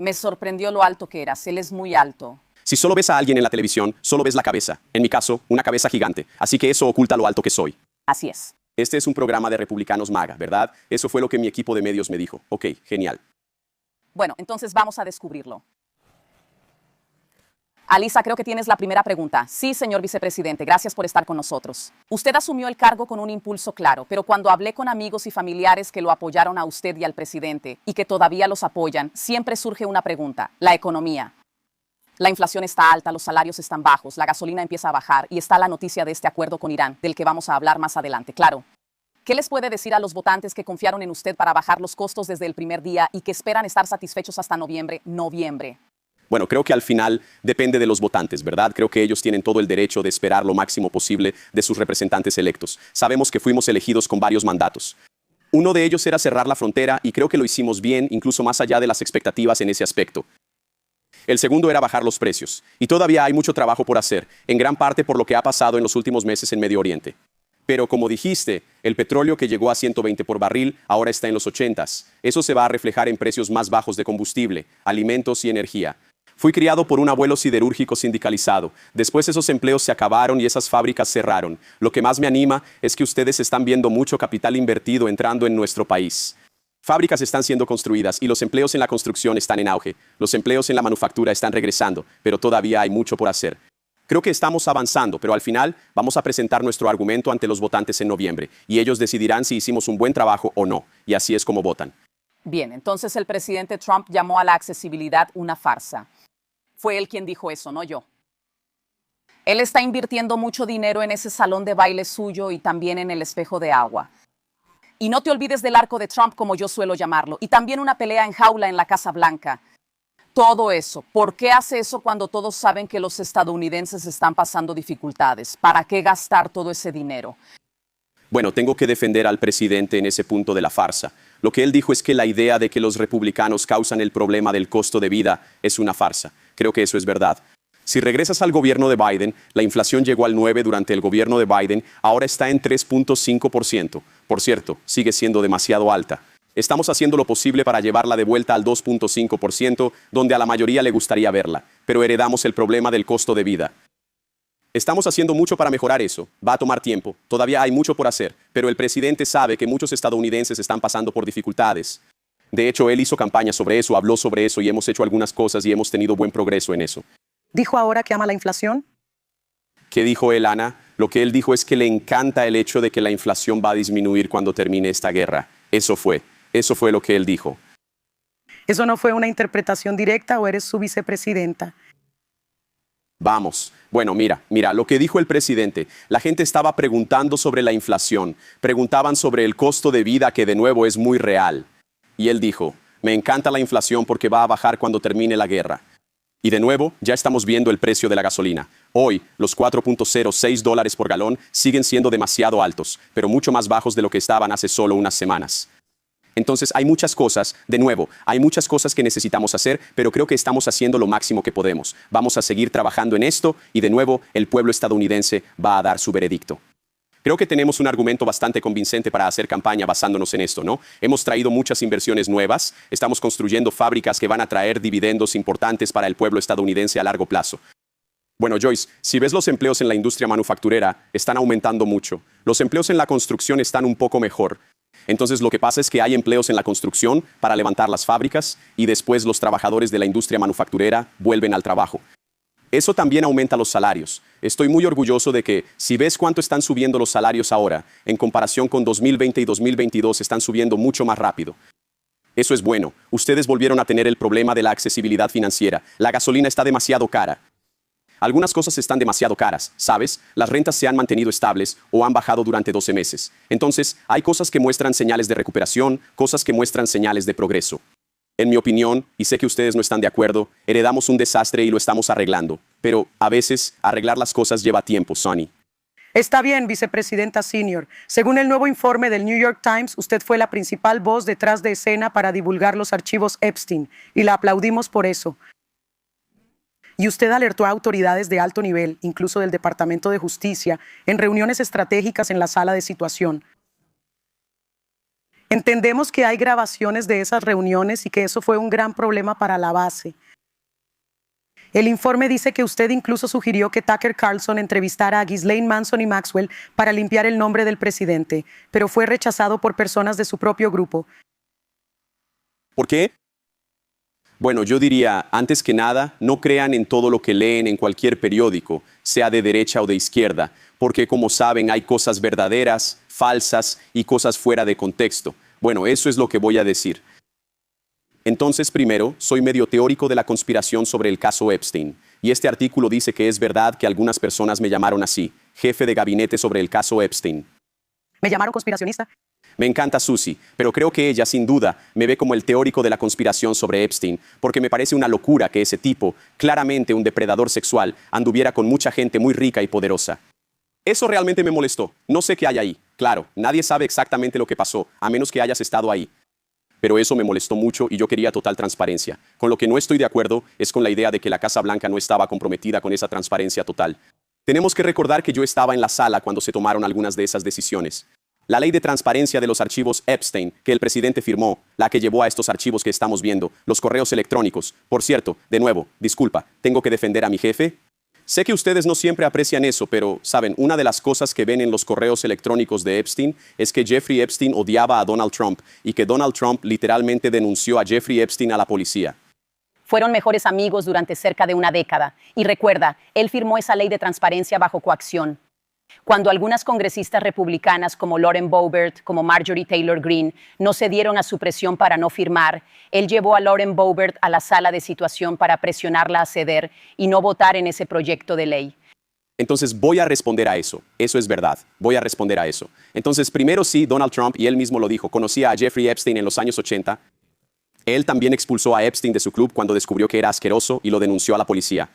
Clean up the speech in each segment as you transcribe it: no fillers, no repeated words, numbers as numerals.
Me sorprendió lo alto que eras. Él es muy alto. Si solo ves a alguien en la televisión, solo ves la cabeza. En mi caso, una cabeza gigante. Así que eso oculta lo alto que soy. Así es. Este es un programa de republicanos MAGA, ¿verdad? Eso fue lo que mi equipo de medios me dijo. Ok, genial. Bueno, entonces vamos a descubrirlo. Alisa, creo que tienes la primera pregunta. Sí, señor vicepresidente, gracias por estar con nosotros. Usted asumió el cargo con un impulso claro, pero cuando hablé con amigos y familiares que lo apoyaron a usted y al presidente, y que todavía los apoyan, siempre surge una pregunta: la economía. La inflación está alta, los salarios están bajos, la gasolina empieza a bajar y está la noticia de este acuerdo con Irán, del que vamos a hablar más adelante, claro. ¿Qué les puede decir a los votantes que confiaron en usted para bajar los costos desde el primer día y que esperan estar satisfechos hasta noviembre? Bueno, creo que al final depende de los votantes, ¿verdad? Creo que ellos tienen todo el derecho de esperar lo máximo posible de sus representantes electos. Sabemos que fuimos elegidos con varios mandatos. Uno de ellos era cerrar la frontera y creo que lo hicimos bien, incluso más allá de las expectativas en ese aspecto. El segundo era bajar los precios. Y todavía hay mucho trabajo por hacer, en gran parte por lo que ha pasado en los últimos meses en Medio Oriente. Pero como dijiste, el petróleo que llegó a 120 por barril ahora está en los 80s. Eso se va a reflejar en precios más bajos de combustible, alimentos y energía. Fui criado por un abuelo siderúrgico sindicalizado. Después esos empleos se acabaron y esas fábricas cerraron. Lo que más me anima es que ustedes están viendo mucho capital invertido entrando en nuestro país. Fábricas están siendo construidas y los empleos en la construcción están en auge. Los empleos en la manufactura están regresando, pero todavía hay mucho por hacer. Creo que estamos avanzando, pero al final vamos a presentar nuestro argumento ante los votantes en noviembre y ellos decidirán si hicimos un buen trabajo o no, y así es como votan. Bien, entonces el presidente Trump llamó a la accesibilidad una farsa. Fue él quien dijo eso, no yo. Él está invirtiendo mucho dinero en ese salón de baile suyo y también en el espejo de agua. Y no te olvides del arco de Trump, como yo suelo llamarlo, y también una pelea en jaula en la Casa Blanca. Todo eso. ¿Por qué hace eso cuando todos saben que los estadounidenses están pasando dificultades? ¿Para qué gastar todo ese dinero? Bueno, tengo que defender al presidente en ese punto de la farsa. Lo que él dijo es que la idea de que los republicanos causan el problema del costo de vida es una farsa. Creo que eso es verdad. Si regresas al gobierno de Biden, la inflación llegó al 9% durante el gobierno de Biden, ahora está en 3.5%. Por cierto, sigue siendo demasiado alta. Estamos haciendo lo posible para llevarla de vuelta al 2.5%, donde a la mayoría le gustaría verla, pero heredamos el problema del costo de vida. Estamos haciendo mucho para mejorar eso. Va a tomar tiempo, todavía hay mucho por hacer, pero el presidente sabe que muchos estadounidenses están pasando por dificultades. De hecho, él hizo campaña sobre eso, habló sobre eso y hemos hecho algunas cosas y hemos tenido buen progreso en eso. ¿Dijo ahora que ama la inflación? ¿Qué dijo él, Ana? Lo que él dijo es que le encanta el hecho de que la inflación va a disminuir cuando termine esta guerra. Eso fue lo que él dijo. ¿Eso no fue una interpretación directa o eres su vicepresidenta? Vamos. Bueno, mira, lo que dijo el presidente. La gente estaba preguntando sobre la inflación. Preguntaban sobre el costo de vida, que de nuevo es muy real. Y él dijo: me encanta la inflación porque va a bajar cuando termine la guerra. Y de nuevo, ya estamos viendo el precio de la gasolina. Hoy, los $4.06 por galón siguen siendo demasiado altos, pero mucho más bajos de lo que estaban hace solo unas semanas. Entonces hay muchas cosas, de nuevo, hay muchas cosas que necesitamos hacer, pero creo que estamos haciendo lo máximo que podemos. Vamos a seguir trabajando en esto y de nuevo el pueblo estadounidense va a dar su veredicto. Creo que tenemos un argumento bastante convincente para hacer campaña basándonos en esto, ¿no? Hemos traído muchas inversiones nuevas, estamos construyendo fábricas que van a traer dividendos importantes para el pueblo estadounidense a largo plazo. Bueno, Joyce, si ves los empleos en la industria manufacturera, están aumentando mucho. Los empleos en la construcción están un poco mejor. Entonces lo que pasa es que hay empleos en la construcción para levantar las fábricas y después los trabajadores de la industria manufacturera vuelven al trabajo. Eso también aumenta los salarios. Estoy muy orgulloso de que, si ves cuánto están subiendo los salarios ahora, en comparación con 2020 y 2022 están subiendo mucho más rápido. Eso es bueno. Ustedes volvieron a tener el problema de la accesibilidad financiera. La gasolina está demasiado cara. Algunas cosas están demasiado caras, ¿sabes? Las rentas se han mantenido estables o han bajado durante 12 meses. Entonces, hay cosas que muestran señales de recuperación, cosas que muestran señales de progreso. En mi opinión, y sé que ustedes no están de acuerdo, heredamos un desastre y lo estamos arreglando. Pero, a veces, arreglar las cosas lleva tiempo, Sonny. Está bien, vicepresidenta senior. Según el nuevo informe del New York Times, usted fue la principal voz detrás de escena para divulgar los archivos Epstein, y la aplaudimos por eso. Y usted alertó a autoridades de alto nivel, incluso del Departamento de Justicia, en reuniones estratégicas en la sala de situación. Entendemos que hay grabaciones de esas reuniones y que eso fue un gran problema para la base. El informe dice que usted incluso sugirió que Tucker Carlson entrevistara a Ghislaine Manson y Maxwell para limpiar el nombre del presidente, pero fue rechazado por personas de su propio grupo. ¿Por qué? Bueno, yo diría, antes que nada, no crean en todo lo que leen en cualquier periódico, sea de derecha o de izquierda, porque como saben hay cosas verdaderas, falsas y cosas fuera de contexto. Bueno, eso es lo que voy a decir. Entonces, primero, soy medio teórico de la conspiración sobre el caso Epstein, y este artículo dice que es verdad que algunas personas me llamaron así, jefe de gabinete sobre el caso Epstein. ¿Me llamaron conspiracionista? Me encanta Susie, pero creo que ella, sin duda, me ve como el teórico de la conspiración sobre Epstein, porque me parece una locura que ese tipo, claramente un depredador sexual, anduviera con mucha gente muy rica y poderosa. Eso realmente me molestó. No sé qué hay ahí. Claro, nadie sabe exactamente lo que pasó, a menos que hayas estado ahí. Pero eso me molestó mucho y yo quería total transparencia. Con lo que no estoy de acuerdo es con la idea de que la Casa Blanca no estaba comprometida con esa transparencia total. Tenemos que recordar que yo estaba en la sala cuando se tomaron algunas de esas decisiones. La ley de transparencia de los archivos Epstein, que el presidente firmó, la que llevó a estos archivos que estamos viendo, los correos electrónicos. Por cierto, de nuevo, disculpa, ¿tengo que defender a mi jefe? Sé que ustedes no siempre aprecian eso, pero, ¿saben? Una de las cosas que ven en los correos electrónicos de Epstein es que Jeffrey Epstein odiaba a Donald Trump y que Donald Trump literalmente denunció a Jeffrey Epstein a la policía. Fueron mejores amigos durante cerca de una década. Y recuerda, él firmó esa ley de transparencia bajo coacción. Cuando algunas congresistas republicanas como Lauren Boebert, como Marjorie Taylor Greene, no cedieron a su presión para no firmar, él llevó a Lauren Boebert a la sala de situación para presionarla a ceder y no votar en ese proyecto de ley. Entonces voy a responder a eso. Eso es verdad. Voy a responder a eso. Entonces, primero sí, Donald Trump, y él mismo lo dijo, conocía a Jeffrey Epstein en los años 80. Él también expulsó a Epstein de su club cuando descubrió que era asqueroso y lo denunció a la policía.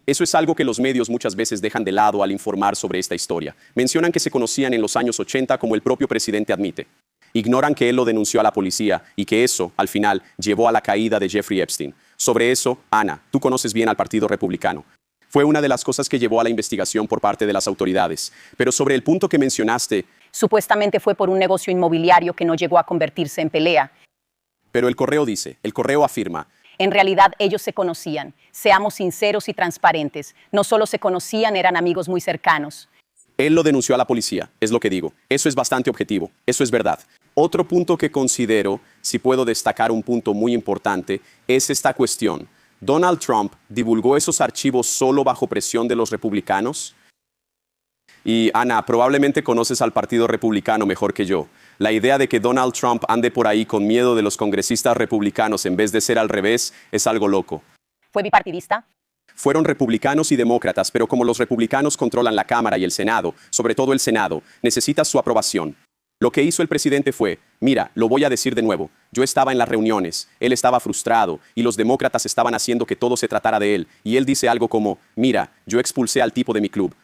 Eso es algo que los medios muchas veces dejan de lado al informar sobre esta historia. Mencionan que se conocían en los años 80 como el propio presidente admite. Ignoran que él lo denunció a la policía y que eso, al final, llevó a la caída de Jeffrey Epstein. Sobre eso, Ana, tú conoces bien al Partido Republicano. Fue una de las cosas que llevó a la investigación por parte de las autoridades. Pero sobre el punto que mencionaste... Supuestamente fue por un negocio inmobiliario que no llegó a convertirse en pelea. Pero el correo dice, el correo afirma... En realidad ellos se conocían. Seamos sinceros y transparentes. No solo se conocían, eran amigos muy cercanos. Él lo denunció a la policía, es lo que digo. Eso es bastante objetivo, eso es verdad. Otro punto que considero, si puedo destacar un punto muy importante, es esta cuestión. ¿Donald Trump divulgó esos archivos solo bajo presión de los republicanos? Y Ana, probablemente conoces al Partido Republicano mejor que yo. La idea de que Donald Trump ande por ahí con miedo de los congresistas republicanos en vez de ser al revés es algo loco. ¿Fue bipartidista? Fueron republicanos y demócratas, pero como los republicanos controlan la Cámara y el Senado, sobre todo el Senado, necesita su aprobación. Lo que hizo el presidente fue, mira, lo voy a decir de nuevo, yo estaba en las reuniones, él estaba frustrado y los demócratas estaban haciendo que todo se tratara de él, y él dice algo como, mira, yo expulsé al tipo de mi club.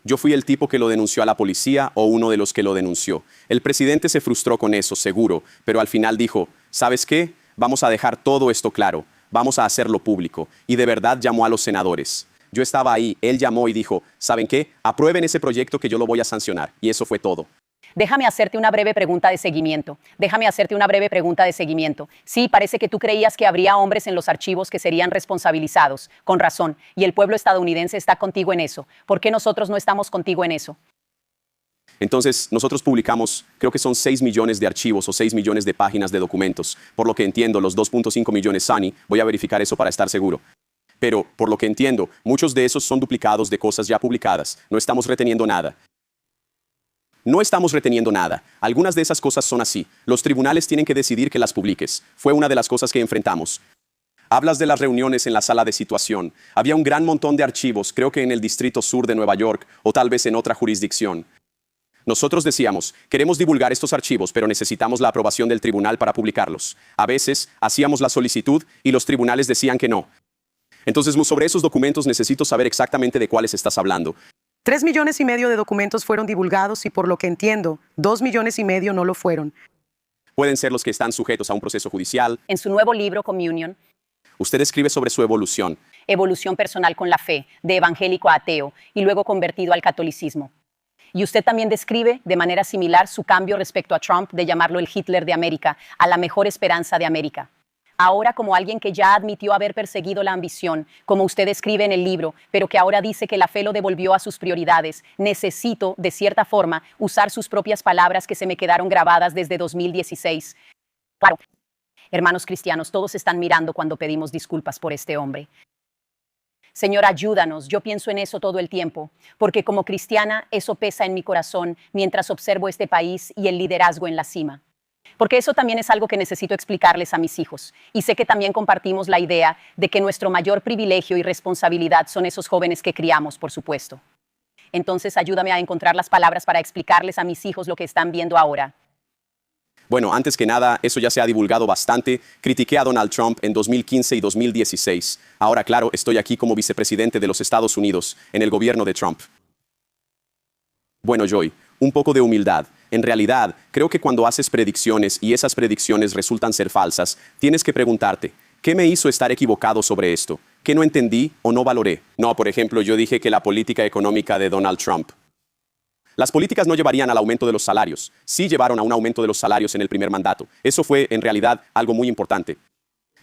Yo fui el tipo que lo denunció a la policía o uno de los que lo denunció. El presidente se frustró con eso, seguro, pero al final dijo, ¿sabes qué? Vamos a dejar todo esto claro, vamos a hacerlo público. Y de verdad llamó a los senadores. Yo estaba ahí, él llamó y dijo, ¿saben qué? Aprueben ese proyecto que yo lo voy a sancionar. Y eso fue todo. Déjame hacerte una breve pregunta de seguimiento. Sí, parece que tú creías que habría hombres en los archivos que serían responsabilizados. Con razón. Y el pueblo estadounidense está contigo en eso. ¿Por qué nosotros no estamos contigo en eso? Entonces, nosotros publicamos, creo que son 6 millones de archivos o 6 millones de páginas de documentos. Por lo que entiendo, los 2.5 millones Sunny, voy a verificar eso para estar seguro. Pero, por lo que entiendo, muchos de esos son duplicados de cosas ya publicadas. No estamos reteniendo nada. No estamos reteniendo nada. Algunas de esas cosas son así. Los tribunales tienen que decidir que las publiques. Fue una de las cosas que enfrentamos. Hablas de las reuniones en la sala de situación. Había un gran montón de archivos, creo que en el Distrito Sur de Nueva York o tal vez en otra jurisdicción. Nosotros decíamos, queremos divulgar estos archivos, pero necesitamos la aprobación del tribunal para publicarlos. A veces hacíamos la solicitud y los tribunales decían que no. Entonces, sobre esos documentos necesito saber exactamente de cuáles estás hablando. 3,5 millones de documentos fueron divulgados y por lo que entiendo, 2,5 millones no lo fueron. Pueden ser los que están sujetos a un proceso judicial. En su nuevo libro, Communion, Usted escribe sobre su evolución. Evolución personal con la fe, de evangélico a ateo y luego convertido al catolicismo. Y usted también describe de manera similar su cambio respecto a Trump de llamarlo el Hitler de América, a la mejor esperanza de América. Ahora, como alguien que ya admitió haber perseguido la ambición, como usted escribe en el libro, pero que ahora dice que la fe lo devolvió a sus prioridades, necesito, de cierta forma, usar sus propias palabras que se me quedaron grabadas desde 2016. Claro, hermanos cristianos, todos están mirando cuando pedimos disculpas por este hombre. Señor, ayúdanos, yo pienso en eso todo el tiempo, porque como cristiana eso pesa en mi corazón mientras observo este país y el liderazgo en la cima. Porque eso también es algo que necesito explicarles a mis hijos. Y sé que también compartimos la idea de que nuestro mayor privilegio y responsabilidad son esos jóvenes que criamos, por supuesto. Entonces, ayúdame a encontrar las palabras para explicarles a mis hijos lo que están viendo ahora. Bueno, antes que nada, eso ya se ha divulgado bastante. Critiqué a Donald Trump en 2015 y 2016. Ahora, claro, estoy aquí como vicepresidente de los Estados Unidos, en el gobierno de Trump. Bueno, Joy, un poco de humildad. En realidad, creo que cuando haces predicciones y esas predicciones resultan ser falsas, tienes que preguntarte, ¿qué me hizo estar equivocado sobre esto? ¿Qué no entendí o no valoré? No, por ejemplo, yo dije que la política económica de Donald Trump. Las políticas no llevarían al aumento de los salarios. Sí llevaron a un aumento de los salarios en el primer mandato. Eso fue, en realidad, algo muy importante.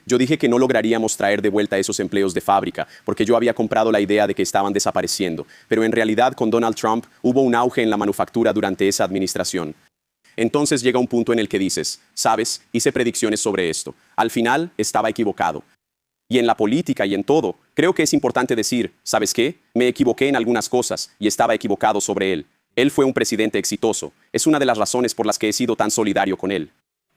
Yo dije que no lograríamos traer de vuelta esos empleos de fábrica, porque yo había comprado la idea de que estaban desapareciendo. Pero en realidad, con Donald Trump, hubo un auge en la manufactura durante esa administración. Entonces llega un punto en el que dices, sabes, hice predicciones sobre esto. Al final, estaba equivocado. Y en la política y en todo, creo que es importante decir, ¿sabes qué? Me equivoqué en algunas cosas y estaba equivocado sobre él. Él fue un presidente exitoso. Es una de las razones por las que he sido tan solidario con él.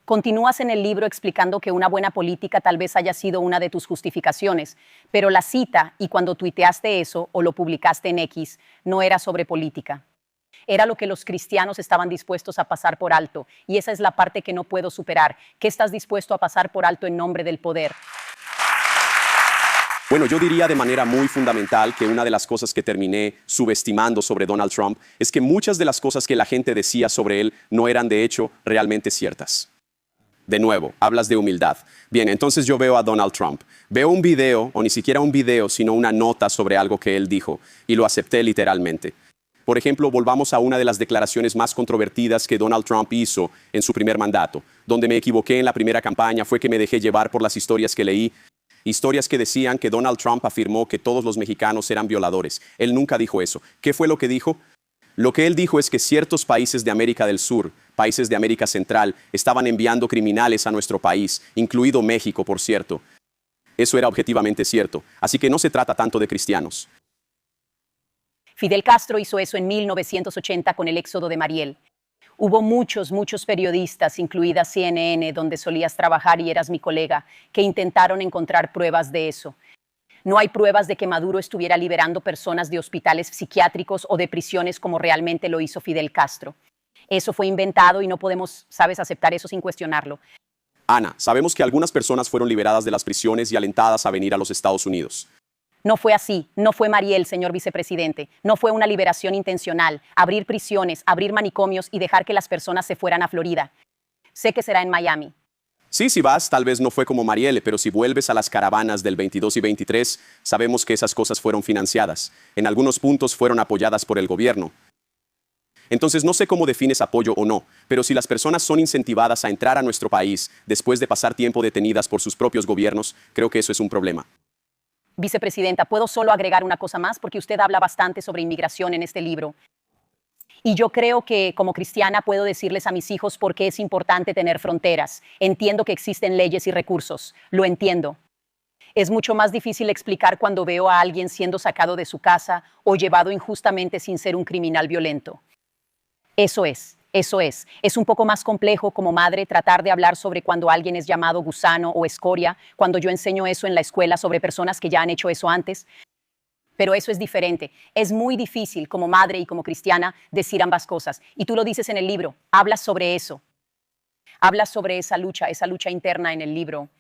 Continúas en el libro explicando que una buena política tal vez haya sido una de tus justificaciones, pero la cita, y cuando tuiteaste eso o lo publicaste en X, no era sobre política. Era lo que los cristianos estaban dispuestos a pasar por alto, y esa es la parte que no puedo superar. ¿Qué estás dispuesto a pasar por alto en nombre del poder? Bueno, yo diría de manera muy fundamental que una de las cosas que terminé subestimando sobre Donald Trump es que muchas de las cosas que la gente decía sobre él no eran de hecho realmente ciertas. De nuevo, hablas de humildad. Bien, entonces yo veo a Donald Trump. Veo un video, o ni siquiera un video, sino una nota sobre algo que él dijo, y lo acepté literalmente. Por ejemplo, volvamos a una de las declaraciones más controvertidas que Donald Trump hizo en su primer mandato. Donde me equivoqué en la primera campaña fue que me dejé llevar por las historias que leí. Historias que decían que Donald Trump afirmó que todos los mexicanos eran violadores. Él nunca dijo eso. ¿Qué fue lo que dijo? Lo que él dijo es que ciertos países de América del Sur, países de América Central, estaban enviando criminales a nuestro país, incluido México, por cierto. Eso era objetivamente cierto. Así que no se trata tanto de cristianos. Fidel Castro hizo eso en 1980 con el éxodo de Mariel. Hubo muchos periodistas, incluida CNN, donde solías trabajar y eras mi colega, que intentaron encontrar pruebas de eso. No hay pruebas de que Maduro estuviera liberando personas de hospitales psiquiátricos o de prisiones como realmente lo hizo Fidel Castro. Eso fue inventado y no podemos, aceptar eso sin cuestionarlo. Ana, sabemos que algunas personas fueron liberadas de las prisiones y alentadas a venir a los Estados Unidos. No fue así, no fue Mariel, señor vicepresidente. No fue una liberación intencional, abrir prisiones, abrir manicomios y dejar que las personas se fueran a Florida. Sé que será en Miami. Sí, si vas, tal vez no fue como Marielle, pero si vuelves a las caravanas del 22 y 23, sabemos que esas cosas fueron financiadas. En algunos puntos fueron apoyadas por el gobierno. Entonces no sé cómo defines apoyo o no, pero si las personas son incentivadas a entrar a nuestro país después de pasar tiempo detenidas por sus propios gobiernos, creo que eso es un problema. Vicepresidenta, ¿puedo solo agregar una cosa más? Porque usted habla bastante sobre inmigración en este libro. Y yo creo que como cristiana puedo decirles a mis hijos por qué es importante tener fronteras. Entiendo que existen leyes y recursos, lo entiendo. Es mucho más difícil explicar cuando veo a alguien siendo sacado de su casa o llevado injustamente sin ser un criminal violento. Eso es. Es un poco más complejo como madre tratar de hablar sobre cuando alguien es llamado gusano o escoria, cuando yo enseño eso en la escuela sobre personas que ya han hecho eso antes. Pero eso es diferente. Es muy difícil como madre y como cristiana decir ambas cosas. Y tú lo dices en el libro. Hablas sobre eso. Hablas sobre esa lucha interna en el libro.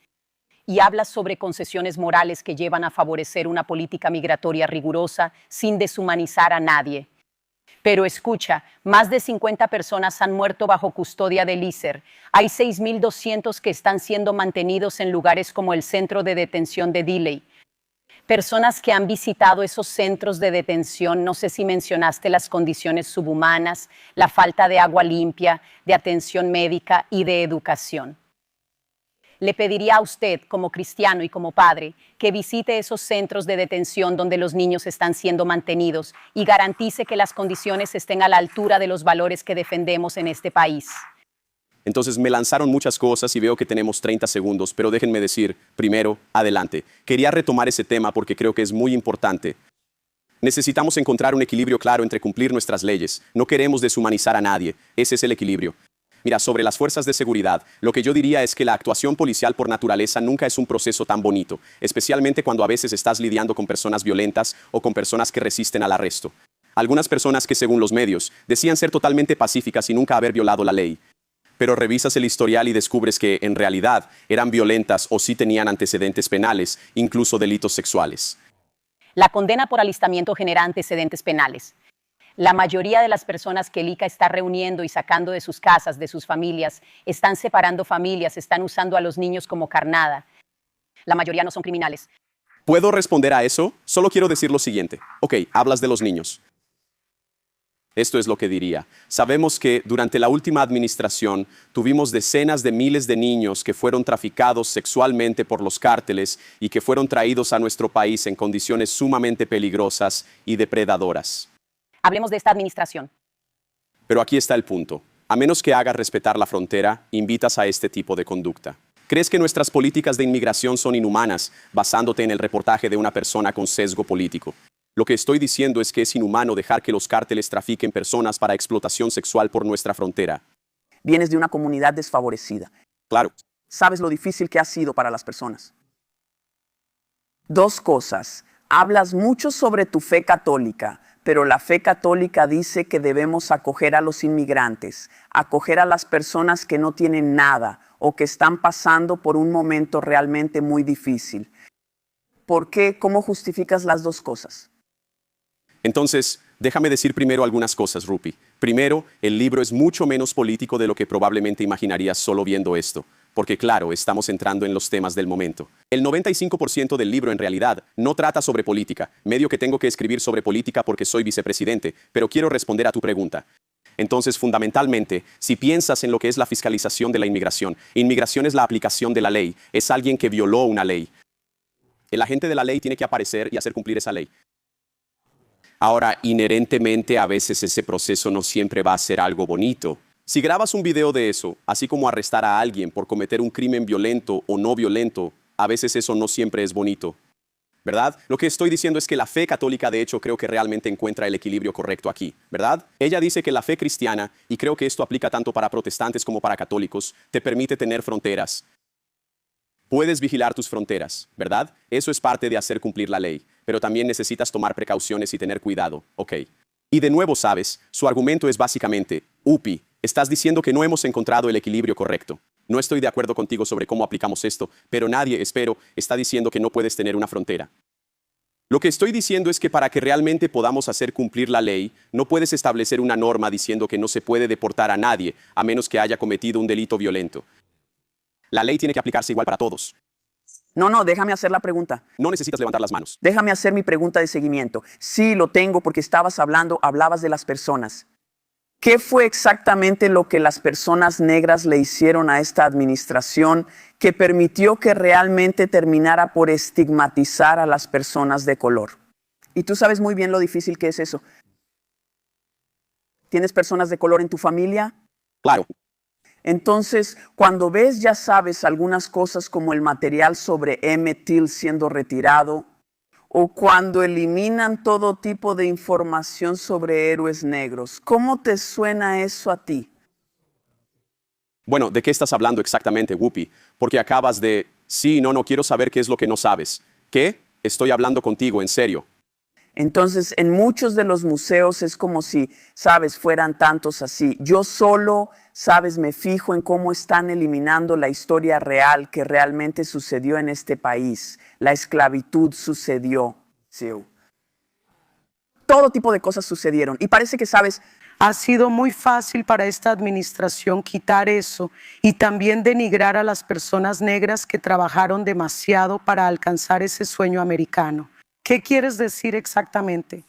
Y hablas sobre concesiones morales que llevan a favorecer una política migratoria rigurosa sin deshumanizar a nadie. Pero escucha, más de 50 personas han muerto bajo custodia del ICER. Hay 6,200 que están siendo mantenidos en lugares como el centro de detención de Dilley. Personas que han visitado esos centros de detención, no sé si mencionaste las condiciones subhumanas, la falta de agua limpia, de atención médica y de educación. Le pediría a usted, como cristiano y como padre, que visite esos centros de detención donde los niños están siendo mantenidos y garantice que las condiciones estén a la altura de los valores que defendemos en este país. Entonces me lanzaron muchas cosas y veo que tenemos 30 segundos, pero déjenme decir, primero, adelante. Quería retomar ese tema porque creo que es muy importante. Necesitamos encontrar un equilibrio claro entre cumplir nuestras leyes. No queremos deshumanizar a nadie. Ese es el equilibrio. Mira, sobre las fuerzas de seguridad, lo que yo diría es que la actuación policial por naturaleza nunca es un proceso tan bonito, especialmente cuando a veces estás lidiando con personas violentas o con personas que resisten al arresto. Algunas personas que, según los medios, decían ser totalmente pacíficas y nunca haber violado la ley. Pero revisas el historial y descubres que, en realidad, eran violentas o sí tenían antecedentes penales, incluso delitos sexuales. La condena por alistamiento genera antecedentes penales. La mayoría de las personas que el ICA está reuniendo y sacando de sus casas, de sus familias, están separando familias, están usando a los niños como carnada. La mayoría no son criminales. ¿Puedo responder a eso? Solo quiero decir lo siguiente. Ok, hablas de los niños. Esto es lo que diría. Sabemos que durante la última administración tuvimos decenas de miles de niños que fueron traficados sexualmente por los cárteles y que fueron traídos a nuestro país en condiciones sumamente peligrosas y depredadoras. Hablemos de esta administración. Pero aquí está el punto. A menos que hagas respetar la frontera, invitas a este tipo de conducta. ¿Crees que nuestras políticas de inmigración son inhumanas, basándote en el reportaje de una persona con sesgo político? Lo que estoy diciendo es que es inhumano dejar que los cárteles trafiquen personas para explotación sexual por nuestra frontera. Vienes de una comunidad desfavorecida. Claro. Sabes lo difícil que ha sido para las personas. Dos cosas. Hablas mucho sobre tu fe católica, pero la fe católica dice que debemos acoger a los inmigrantes, acoger a las personas que no tienen nada o que están pasando por un momento realmente muy difícil. ¿Por qué? ¿Cómo justificas las dos cosas? Entonces, déjame decir primero algunas cosas, Rupi. Primero, el libro es mucho menos político de lo que probablemente imaginarías solo viendo esto. Porque claro, estamos entrando en los temas del momento. El 95% del libro en realidad no trata sobre política. Medio que tengo que escribir sobre política porque soy vicepresidente, pero quiero responder a tu pregunta. Entonces, fundamentalmente, si piensas en lo que es la fiscalización de la inmigración, inmigración es la aplicación de la ley, es alguien que violó una ley. El agente de la ley tiene que aparecer y hacer cumplir esa ley. Ahora, inherentemente, a veces ese proceso no siempre va a ser algo bonito. Si grabas un video de eso, así como arrestar a alguien por cometer un crimen violento o no violento, a veces eso no siempre es bonito, ¿verdad? Lo que estoy diciendo es que la fe católica, de hecho, creo que realmente encuentra el equilibrio correcto aquí, ¿verdad? Ella dice que la fe cristiana, y creo que esto aplica tanto para protestantes como para católicos, te permite tener fronteras. Puedes vigilar tus fronteras, ¿verdad? Eso es parte de hacer cumplir la ley, pero también necesitas tomar precauciones y tener cuidado, ¿ok? Y de nuevo, sabes, su argumento es básicamente, Upi, estás diciendo que no hemos encontrado el equilibrio correcto. No estoy de acuerdo contigo sobre cómo aplicamos esto, pero nadie, espero, está diciendo que no puedes tener una frontera. Lo que estoy diciendo es que para que realmente podamos hacer cumplir la ley, no puedes establecer una norma diciendo que no se puede deportar a nadie, a menos que haya cometido un delito violento. La ley tiene que aplicarse igual para todos. No, déjame hacer la pregunta. No necesitas levantar las manos. Déjame hacer mi pregunta de seguimiento. Sí, lo tengo porque hablabas de las personas. ¿Qué fue exactamente lo que las personas negras le hicieron a esta administración que permitió que realmente terminara por estigmatizar a las personas de color? Y tú sabes muy bien lo difícil que es eso. ¿Tienes personas de color en tu familia? Claro. Entonces, cuando ves, ya sabes, algunas cosas como el material sobre Emmett Till siendo retirado, o cuando eliminan todo tipo de información sobre héroes negros, ¿cómo te suena eso a ti? Bueno, ¿de qué estás hablando exactamente, Whoopi? Porque acabas de... Sí, no quiero saber qué es lo que no sabes. ¿Qué? Estoy hablando contigo, en serio. Entonces, en muchos de los museos es como si, sabes, fueran tantos así. Yo solo, sabes, me fijo en cómo están eliminando la historia real que realmente sucedió en este país. La esclavitud sucedió. Sí. Todo tipo de cosas sucedieron. Y parece que, sabes, Ha sido muy fácil para esta administración quitar eso y también denigrar a las personas negras que trabajaron demasiado para alcanzar ese sueño americano. ¿Qué quieres decir exactamente?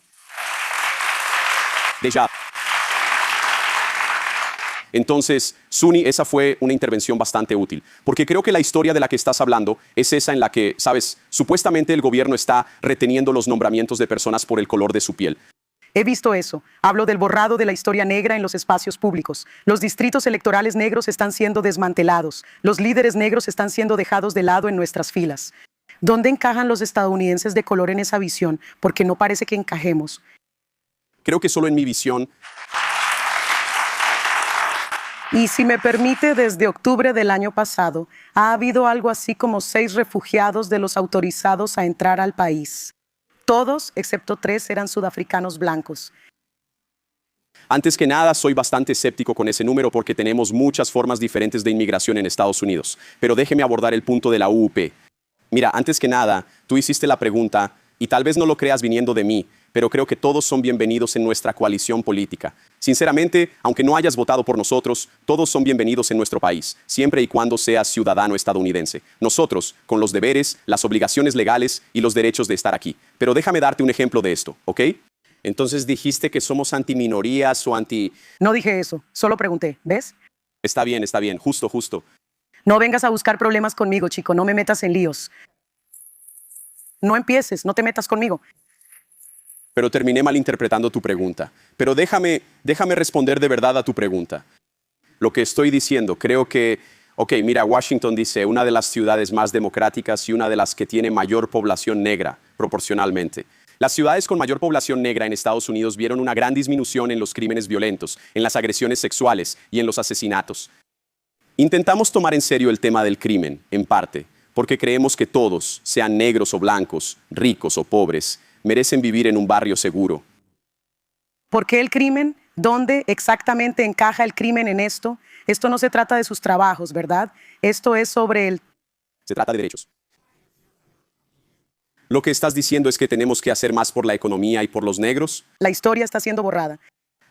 Deja. Entonces, Suni, esa fue una intervención bastante útil, porque creo que la historia de la que estás hablando es esa en la que, sabes, supuestamente el gobierno está reteniendo los nombramientos de personas por el color de su piel. He visto eso. Hablo del borrado de la historia negra en los espacios públicos. Los distritos electorales negros están siendo desmantelados. Los líderes negros están siendo dejados de lado en nuestras filas. ¿Dónde encajan los estadounidenses de color en esa visión? Porque no parece que encajemos. Creo que solo en mi visión. Y si me permite, desde octubre del año pasado, ha habido algo así como 6 refugiados de los autorizados a entrar al país. Todos, excepto 3, eran sudafricanos blancos. Antes que nada, soy bastante escéptico con ese número porque tenemos muchas formas diferentes de inmigración en Estados Unidos. Pero déjeme abordar el punto de la UUP. Mira, antes que nada, tú hiciste la pregunta, y tal vez no lo creas viniendo de mí, pero creo que todos son bienvenidos en nuestra coalición política. Sinceramente, aunque no hayas votado por nosotros, todos son bienvenidos en nuestro país, siempre y cuando seas ciudadano estadounidense. Nosotros, con los deberes, las obligaciones legales y los derechos de estar aquí. Pero déjame darte un ejemplo de esto, ¿ok? Entonces dijiste que somos antiminorías o anti... No dije eso, solo pregunté, ¿ves? Está bien, justo. No vengas a buscar problemas conmigo, chico, no me metas en líos. No empieces, no te metas conmigo. Pero terminé malinterpretando tu pregunta. Pero déjame responder de verdad a tu pregunta. Lo que estoy diciendo, creo que... Ok, mira, Washington dice, una de las ciudades más democráticas y una de las que tiene mayor población negra, proporcionalmente. Las ciudades con mayor población negra en Estados Unidos vieron una gran disminución en los crímenes violentos, en las agresiones sexuales y en los asesinatos. Intentamos tomar en serio el tema del crimen, en parte, porque creemos que todos, sean negros o blancos, ricos o pobres, merecen vivir en un barrio seguro. ¿Por qué el crimen? ¿Dónde exactamente encaja el crimen en esto? Esto no se trata de sus trabajos, ¿verdad? Esto es sobre el... Se trata de derechos. ¿Lo que estás diciendo es que tenemos que hacer más por la economía y por los negros? La historia está siendo borrada.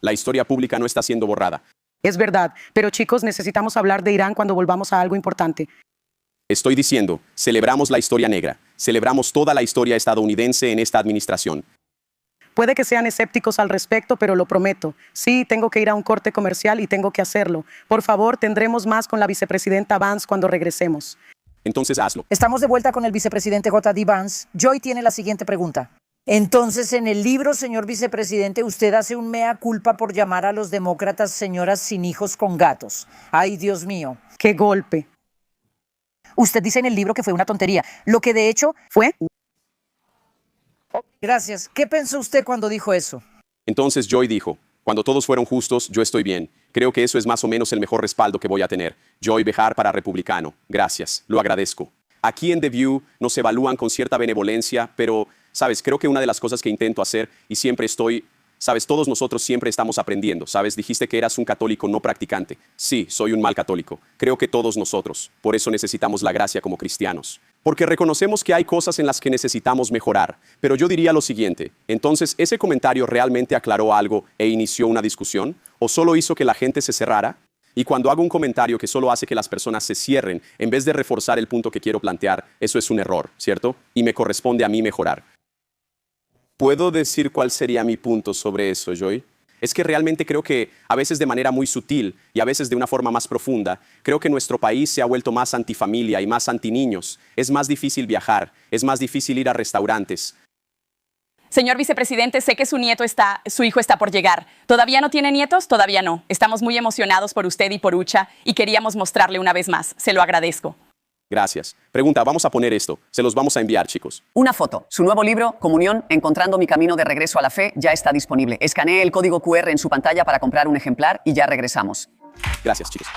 La historia pública no está siendo borrada. Es verdad, pero chicos, necesitamos hablar de Irán cuando volvamos a algo importante. Estoy diciendo, celebramos la historia negra. Celebramos toda la historia estadounidense en esta administración. Puede que sean escépticos al respecto, pero lo prometo. Sí, tengo que ir a un corte comercial y tengo que hacerlo. Por favor, tendremos más con la vicepresidenta Vance cuando regresemos. Entonces hazlo. Estamos de vuelta con el vicepresidente J.D. Vance. Joy tiene la siguiente pregunta. Entonces, en el libro, señor vicepresidente, usted hace un mea culpa por llamar a los demócratas señoras sin hijos con gatos. Ay, Dios mío. ¡Qué golpe! Usted dice en el libro que fue una tontería, lo que de hecho ¿Fue? Gracias. ¿Qué pensó usted cuando dijo eso? Entonces Joy dijo, cuando todos fueron justos, yo estoy bien. Creo que eso es más o menos el mejor respaldo que voy a tener. Joy Behar para republicano. Gracias, lo agradezco. Aquí en The View nos evalúan con cierta benevolencia, pero, sabes, creo que una de las cosas que intento hacer y siempre estoy... Sabes, todos nosotros siempre estamos aprendiendo, ¿sabes? Dijiste que eras un católico no practicante. Sí, soy un mal católico. Creo que todos nosotros. Por eso necesitamos la gracia como cristianos. Porque reconocemos que hay cosas en las que necesitamos mejorar. Pero yo diría lo siguiente. Entonces, ¿ese comentario realmente aclaró algo e inició una discusión? ¿O solo hizo que la gente se cerrara? Y cuando hago un comentario que solo hace que las personas se cierren, en vez de reforzar el punto que quiero plantear, eso es un error, ¿cierto? Y me corresponde a mí mejorar. ¿Puedo decir cuál sería mi punto sobre eso, Joy? Es que realmente creo que, a veces de manera muy sutil y a veces de una forma más profunda, creo que nuestro país se ha vuelto más antifamilia y más antiniños. Es más difícil viajar, es más difícil ir a restaurantes. Señor vicepresidente, sé que su hijo está por llegar. ¿Todavía no tiene nietos? Todavía no. Estamos muy emocionados por usted y por Ucha y queríamos mostrarle una vez más. Se lo agradezco. Gracias. Pregunta, vamos a poner esto. Se los vamos a enviar, chicos. Una foto. Su nuevo libro, Comunión, Encontrando mi camino de regreso a la fe, ya está disponible. Escanee el código QR en su pantalla para comprar un ejemplar y ya regresamos. Gracias, chicos.